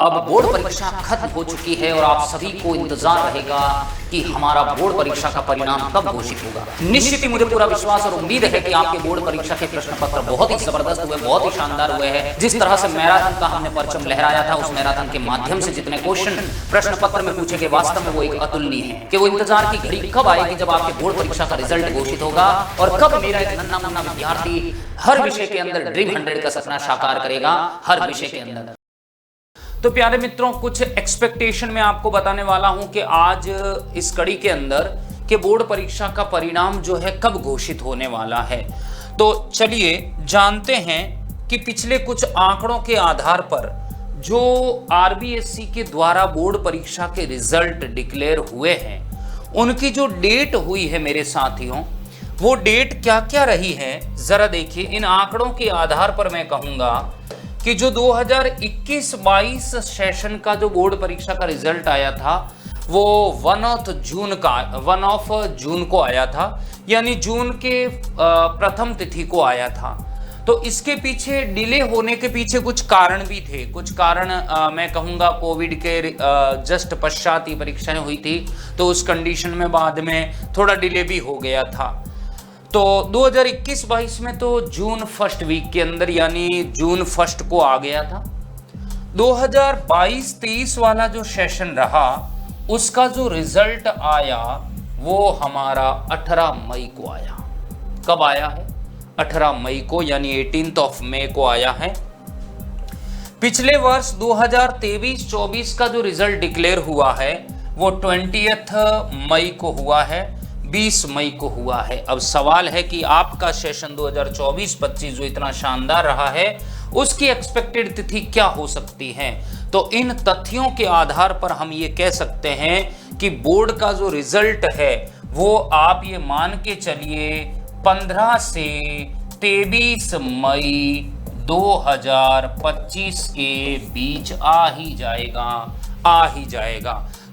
अब बोर्ड परीक्षा खत्म हो चुकी है और आप सभी को इंतजार रहेगा कि हमारा बोर्ड परीक्षा का परिणाम कब घोषित होगा। निश्चित ही मुझे पूरा विश्वास और उम्मीद है कि आपके बोर्ड परीक्षा के प्रश्न पत्र बहुत ही जबरदस्त हुए, बहुत ही शानदार हुए हैं। जिस तरह से मैराथन का हमने परचम लहराया था, उस मैराथन के माध्यम से जितने क्वेश्चन प्रश्न पत्र में पूछे गए, वास्तव में वो एक अतुलनीय है कि वो इंतजार की घड़ी कब आएगी जब आपके बोर्ड परीक्षा का रिजल्ट घोषित होगा और कब मेरा एक नन्हा मुन्ना विद्यार्थी हर विषय के अंदर ड्रीम 100 का सपना साकार करेगा, हर विषय के अंदर। तो प्यारे मित्रों, कुछ एक्सपेक्टेशन मैं आपको बताने वाला हूं कि आज इस कड़ी के अंदर कि बोर्ड परीक्षा का परिणाम जो है कब घोषित होने वाला है। तो चलिए जानते हैं कि पिछले कुछ आंकड़ों के आधार पर जो आरबीएससी के द्वारा बोर्ड परीक्षा के रिजल्ट डिक्लेयर हुए हैं, उनकी जो डेट हुई है मेरे साथियों, वो डेट क्या क्या रही है जरा देखिए। इन आंकड़ों के आधार पर मैं कहूंगा कि जो 2021-22 सेशन का जो बोर्ड परीक्षा का रिजल्ट आया था वो 1 जून को आया था, यानी जून के प्रथम तिथि को आया था। तो इसके पीछे डिले होने के पीछे कुछ कारण भी थे। कुछ कारण मैं कहूँगा कोविड के जस्ट पश्चात ही परीक्षाएं हुई थी, तो उस कंडीशन में बाद में थोड़ा डिले भी हो गया था। तो 2021-22 में तो जून फर्स्ट वीक के अंदर यानी जून फर्स्ट को आ गया था। 2022-23 वाला जो सेशन रहा उसका जो रिजल्ट आया वो हमारा 18 मई को आया। कब आया है? 18 मई को, यानी 18 मई को आया है। पिछले वर्ष 2023-24 का जो रिजल्ट डिक्लेयर हुआ है वो 20 मई को हुआ है, 20 मई को हुआ है। अब सवाल है कि आपका सेशन 2024-25 जो इतना शानदार रहा है उसकी एक्सपेक्टेड तिथि क्या हो सकती है। तो इन तथ्यों के आधार पर हम ये कह सकते हैं कि बोर्ड का जो रिजल्ट है वो आप ये मान के चलिए 15 से 23 मई 2025 के बीच आ ही जाएगा।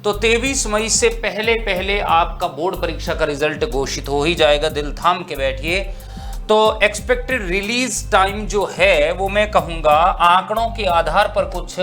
तो 23 मई से पहले आपका बोर्ड परीक्षा का रिजल्ट घोषित हो ही जाएगा। दिल थाम के बैठिए। तो एक्सपेक्टेड रिलीज टाइम जो है वो मैं कहूँगा आंकड़ों के आधार पर कुछ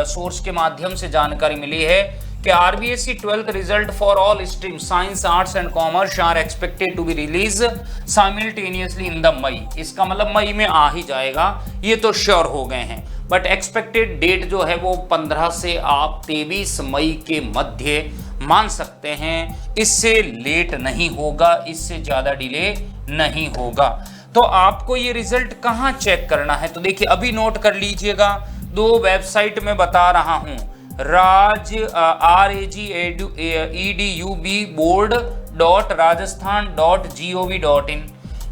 सोर्स के माध्यम से जानकारी मिली है कि RBSC 12th result for all stream science, arts and commerce are expected to be release simultaneously in the May. इसका मतलब मई में आ ही जाएगा, ये तो श्योर हो गए हैं। बट एक्सपेक्टेड डेट जो है वो 15 से आप 23 मई के मध्य मान सकते हैं। इससे लेट नहीं होगा, इससे ज़्यादा डिले नहीं होगा। तो आपको ये रिजल्ट कहाँ चेक करना है? तो देखिए अभी नोट कर लीजिएगा, 2 वेबसाइट में बता रहा हूँ, rajeboard.rajasthan.gov.in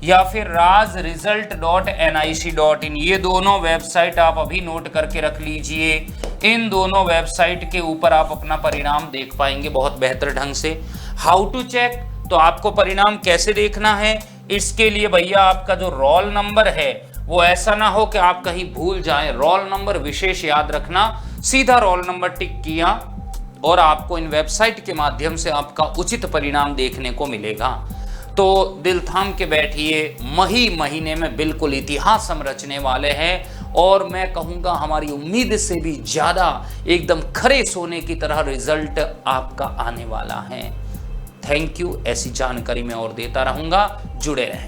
या फिर razresult.nic.in। ये दोनों वेबसाइट आप अभी नोट करके रख लीजिए। इन दोनों वेबसाइट के ऊपर आप अपना परिणाम देख पाएंगे बहुत बेहतर ढंग से। हाउ टू चेक, तो आपको परिणाम कैसे देखना है, इसके लिए भैया आपका जो रोल नंबर है वो ऐसा ना हो कि आप कहीं भूल जाएं। रोल नंबर विशेष याद रखना। सीधा रोल नंबर टिक किया और आपको इन वेबसाइट के माध्यम से आपका उचित परिणाम देखने को मिलेगा। तो दिल थाम के बैठिए, महीने में बिल्कुल इतिहास हम रचने वाले हैं और मैं कहूँगा हमारी उम्मीद से भी ज़्यादा एकदम खरे सोने की तरह रिजल्ट आपका आने वाला है। Thank you. ऐसी जानकारी मैं और देता रहूँगा, जुड़े रहें।